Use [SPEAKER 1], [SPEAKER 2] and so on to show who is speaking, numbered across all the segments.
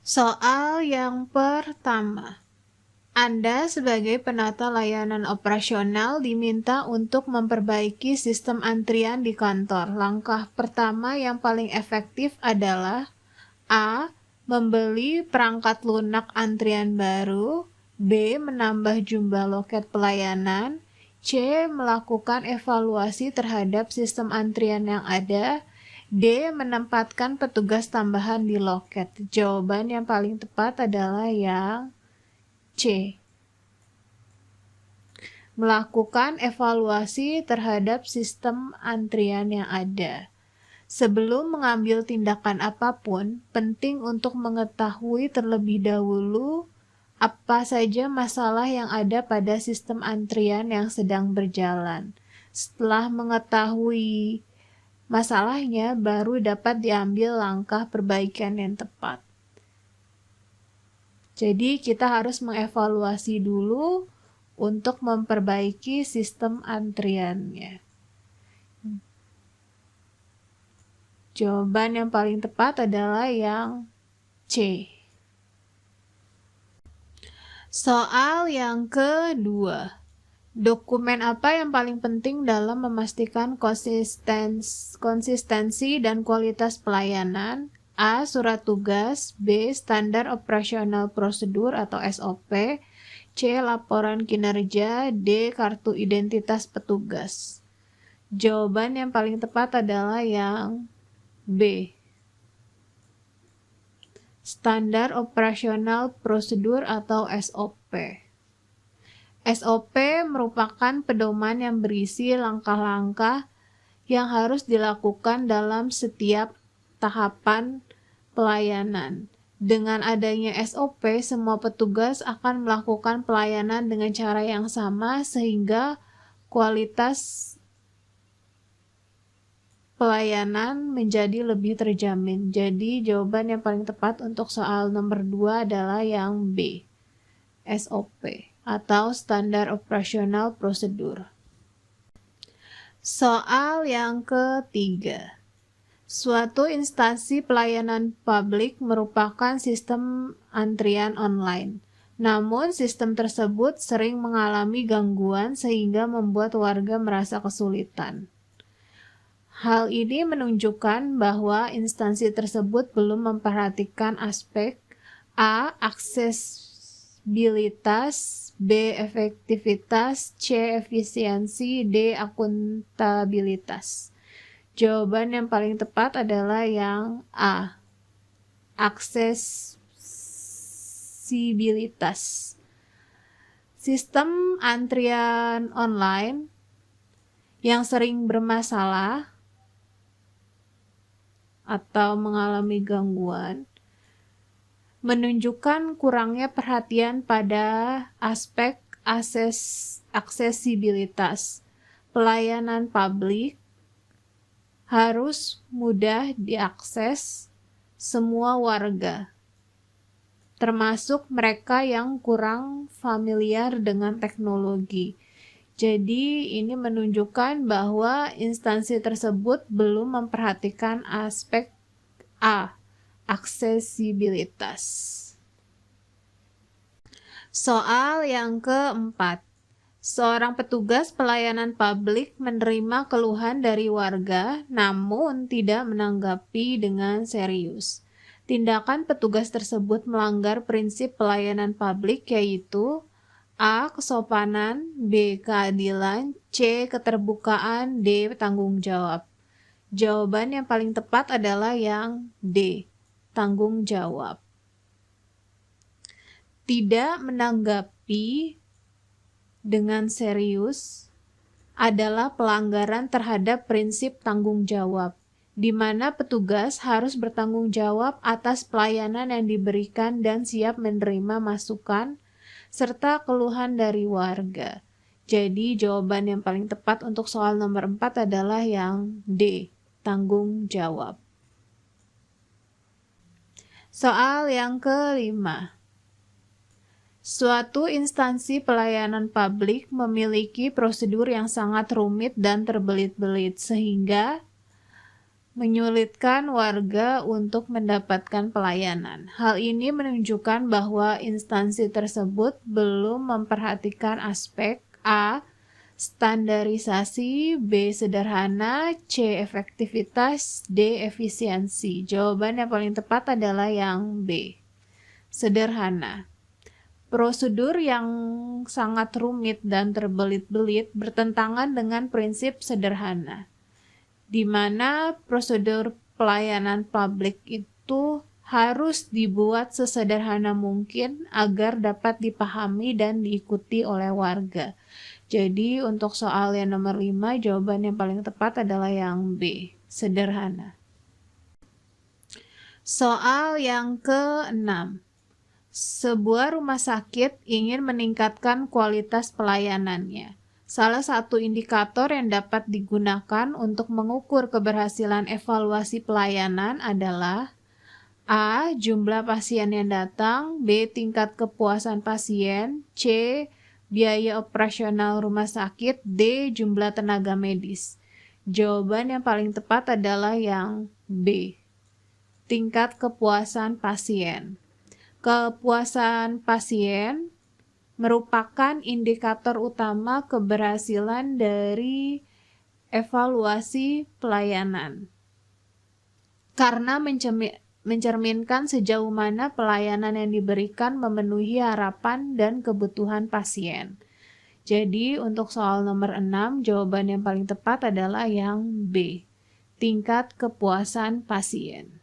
[SPEAKER 1] Soal yang pertama, Anda sebagai penata layanan operasional diminta untuk memperbaiki sistem antrian di kantor. Langkah pertama yang paling efektif adalah A. Membeli perangkat lunak antrian baru, B. Menambah jumlah loket pelayanan, C. Melakukan evaluasi terhadap sistem antrian yang ada, D. Menempatkan petugas tambahan di loket. Jawaban yang paling tepat adalah yang C. Melakukan evaluasi terhadap sistem antrian yang ada. Sebelum mengambil tindakan apapun, penting untuk mengetahui terlebih dahulu apa saja masalah yang ada pada sistem antrian yang sedang berjalan. Setelah mengetahui masalahnya, baru dapat diambil langkah perbaikan yang tepat. Jadi kita harus mengevaluasi dulu untuk memperbaiki sistem antriannya. Jawaban yang paling tepat adalah yang C. Soal yang kedua. Dokumen apa yang paling penting dalam memastikan konsistensi dan kualitas pelayanan? A. Surat tugas, B. Standar operasional prosedur atau SOP, C. Laporan kinerja, D. Kartu identitas petugas. Jawaban yang paling tepat adalah yang B. Standar operasional prosedur atau SOP. SOP merupakan pedoman yang berisi langkah-langkah yang harus dilakukan dalam setiap tahapan pelayanan. Dengan adanya SOP, semua petugas akan melakukan pelayanan dengan cara yang sama sehingga kualitas pelayanan menjadi lebih terjamin. Jadi jawaban yang paling tepat untuk soal nomor 2 adalah yang B. SOP atau Standar Operasional Prosedur. Soal yang ketiga. Suatu instansi pelayanan publik merupakan sistem antrian online. Namun, sistem tersebut sering mengalami gangguan sehingga membuat warga merasa kesulitan. Hal ini menunjukkan bahwa instansi tersebut belum memperhatikan aspek A. Aksesibilitas, B. Efektivitas, C. Efisiensi, D. Akuntabilitas. Jawaban yang paling tepat adalah yang A. Aksesibilitas. Sistem antrian online yang sering bermasalah atau mengalami gangguan menunjukkan kurangnya perhatian pada aspek aksesibilitas. Pelayanan publik harus mudah diakses semua warga, termasuk mereka yang kurang familiar dengan teknologi. Jadi ini menunjukkan bahwa instansi tersebut belum memperhatikan aspek A. Aksesibilitas. Soal yang keempat. Seorang petugas pelayanan publik menerima keluhan dari warga, namun tidak menanggapi dengan serius. Tindakan petugas tersebut melanggar prinsip pelayanan publik, yaitu A. Kesopanan, B. Keadilan, C. Keterbukaan, D. Tanggung jawab. Jawaban yang paling tepat adalah yang D. Tanggung jawab. Tidak menanggapi dengan serius adalah pelanggaran terhadap prinsip tanggung jawab, di mana petugas harus bertanggung jawab atas pelayanan yang diberikan dan siap menerima masukan serta keluhan dari warga. Jadi jawaban yang paling tepat untuk soal nomor 4 adalah yang D. Tanggung jawab. Soal yang kelima. Suatu instansi pelayanan publik memiliki prosedur yang sangat rumit dan terbelit-belit, sehingga menyulitkan warga untuk mendapatkan pelayanan. Hal ini menunjukkan bahwa instansi tersebut belum memperhatikan aspek A. Standarisasi, B. Sederhana, C. Efektivitas, D. Efisiensi. Jawaban yang paling tepat adalah yang B. Sederhana. Prosedur yang sangat rumit dan terbelit-belit bertentangan dengan prinsip sederhana, di mana prosedur pelayanan publik itu harus dibuat sesederhana mungkin agar dapat dipahami dan diikuti oleh warga. Jadi untuk soal yang nomor 5, jawaban yang paling tepat adalah yang B, sederhana. Soal yang ke-6. Sebuah rumah sakit ingin meningkatkan kualitas pelayanannya. Salah satu indikator yang dapat digunakan untuk mengukur keberhasilan evaluasi pelayanan adalah A. Jumlah pasien yang datang, B. Tingkat kepuasan pasien, C. Biaya operasional rumah sakit, D. Jumlah tenaga medis. Jawaban yang paling tepat adalah yang B. Tingkat kepuasan pasien. Kepuasan pasien merupakan indikator utama keberhasilan dari evaluasi pelayanan karena mencerminkan sejauh mana pelayanan yang diberikan memenuhi harapan dan kebutuhan pasien. Jadi untuk soal nomor 6, jawaban yang paling tepat adalah yang B, tingkat kepuasan pasien.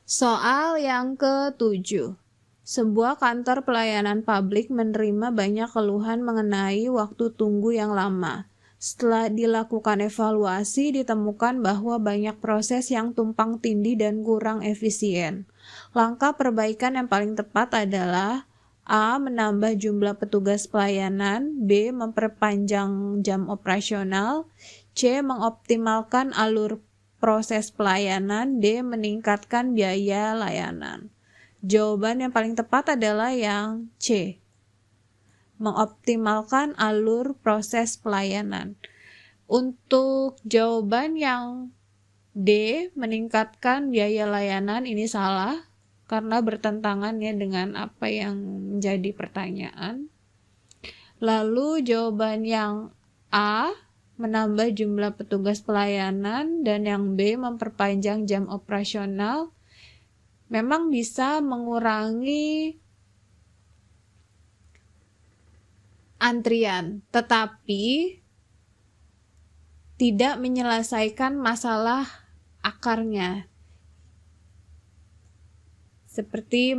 [SPEAKER 1] Soal yang ke-7. Sebuah kantor pelayanan publik menerima banyak keluhan mengenai waktu tunggu yang lama. Setelah dilakukan evaluasi, ditemukan bahwa banyak proses yang tumpang tindih dan kurang efisien. Langkah perbaikan yang paling tepat adalah A. Menambah jumlah petugas pelayanan, B. Memperpanjang jam operasional, C. Mengoptimalkan alur proses pelayanan, D. Meningkatkan biaya layanan. Jawaban yang paling tepat adalah yang C. Mengoptimalkan alur proses pelayanan. Untuk jawaban yang D, meningkatkan biaya layanan, ini salah karena bertentangan ya dengan apa yang menjadi pertanyaan. Lalu jawaban yang A, menambah jumlah petugas pelayanan, dan yang B, memperpanjang jam operasional, memang bisa mengurangi antrian, tetapi tidak menyelesaikan masalah akarnya, seperti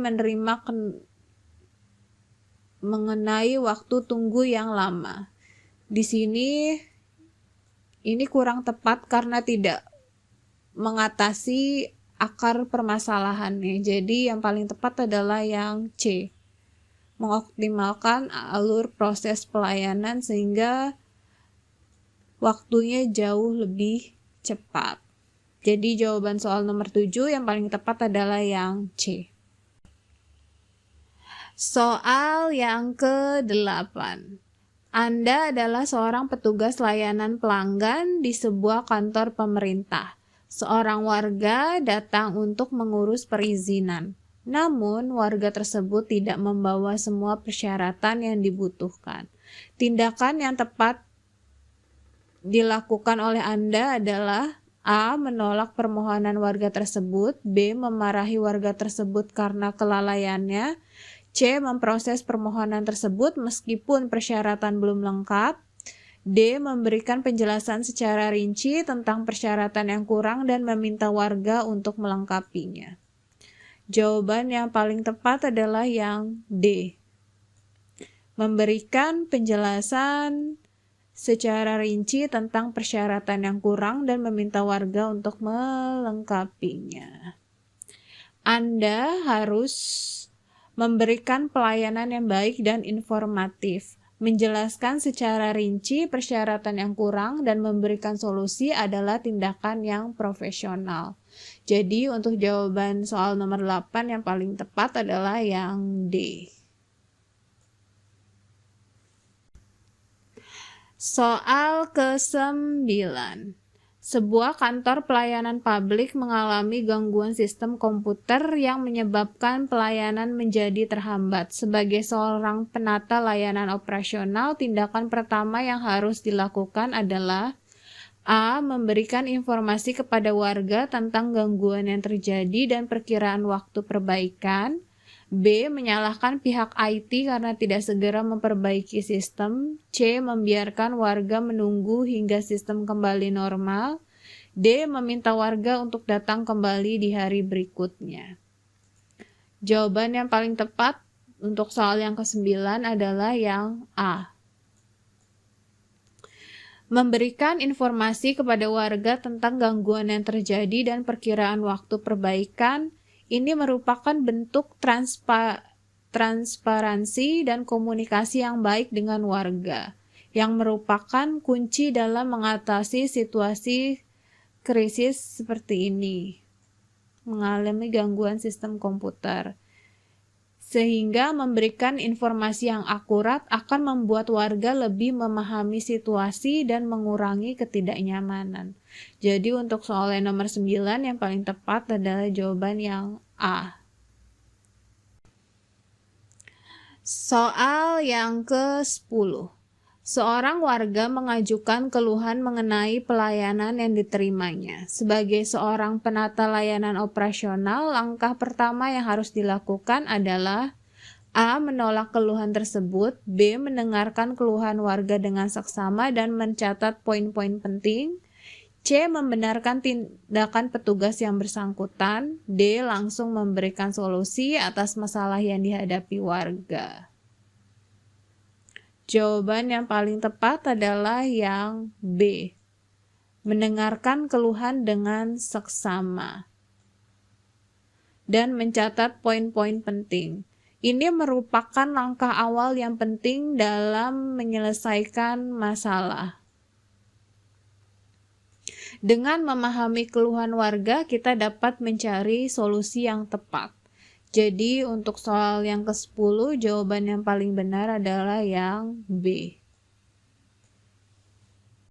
[SPEAKER 1] mengenai waktu tunggu yang lama. Di sini ini kurang tepat karena tidak mengatasi akar permasalahannya. Jadi yang paling tepat adalah yang C. Mengoptimalkan alur proses pelayanan sehingga waktunya jauh lebih cepat. Jadi jawaban soal nomor 7 yang paling tepat adalah yang C. Soal yang ke-8. Anda adalah seorang petugas layanan pelanggan di sebuah kantor pemerintah. Seorang warga datang untuk mengurus perizinan. Namun, warga tersebut tidak membawa semua persyaratan yang dibutuhkan. Tindakan yang tepat dilakukan oleh Anda adalah A. Menolak permohonan warga tersebut, B. Memarahi warga tersebut karena kelalaiannya, C. Memproses permohonan tersebut meskipun persyaratan belum lengkap, D. Memberikan penjelasan secara rinci tentang persyaratan yang kurang dan meminta warga untuk melengkapinya. Jawaban yang paling tepat adalah yang D. Memberikan penjelasan secara rinci tentang persyaratan yang kurang dan meminta warga untuk melengkapinya. Anda harus memberikan pelayanan yang baik dan informatif, menjelaskan secara rinci persyaratan yang kurang, dan memberikan solusi adalah tindakan yang profesional. Jadi untuk jawaban soal nomor 8 yang paling tepat adalah yang D. Soal ke-9. Sebuah kantor pelayanan publik mengalami gangguan sistem komputer yang menyebabkan pelayanan menjadi terhambat. Sebagai seorang penata layanan operasional, tindakan pertama yang harus dilakukan adalah A. Memberikan informasi kepada warga tentang gangguan yang terjadi dan perkiraan waktu perbaikan. B. Menyalahkan pihak IT karena tidak segera memperbaiki sistem. C. Membiarkan warga menunggu hingga sistem kembali normal. D. Meminta warga untuk datang kembali di hari berikutnya. Jawaban yang paling tepat untuk soal yang ke-9 adalah yang A. Memberikan informasi kepada warga tentang gangguan yang terjadi dan perkiraan waktu perbaikan. Ini merupakan bentuk transparansi dan komunikasi yang baik dengan warga, yang merupakan kunci dalam mengatasi situasi krisis seperti ini, mengalami gangguan sistem komputer. Sehingga memberikan informasi yang akurat akan membuat warga lebih memahami situasi dan mengurangi ketidaknyamanan. Jadi untuk soal yang nomor 9 yang paling tepat adalah jawaban yang A. Soal yang ke-10. Seorang warga mengajukan keluhan mengenai pelayanan yang diterimanya. Sebagai seorang penata layanan operasional, langkah pertama yang harus dilakukan adalah A. Menolak keluhan tersebut. B. Mendengarkan keluhan warga dengan seksama dan mencatat poin-poin penting. C. Membenarkan tindakan petugas yang bersangkutan. D. Langsung memberikan solusi atas masalah yang dihadapi warga. Jawaban yang paling tepat adalah yang B. Mendengarkan keluhan dengan seksama dan mencatat poin-poin penting. Ini merupakan langkah awal yang penting dalam menyelesaikan masalah. Dengan memahami keluhan warga, kita dapat mencari solusi yang tepat. Jadi untuk soal yang ke-10, jawaban yang paling benar adalah yang B.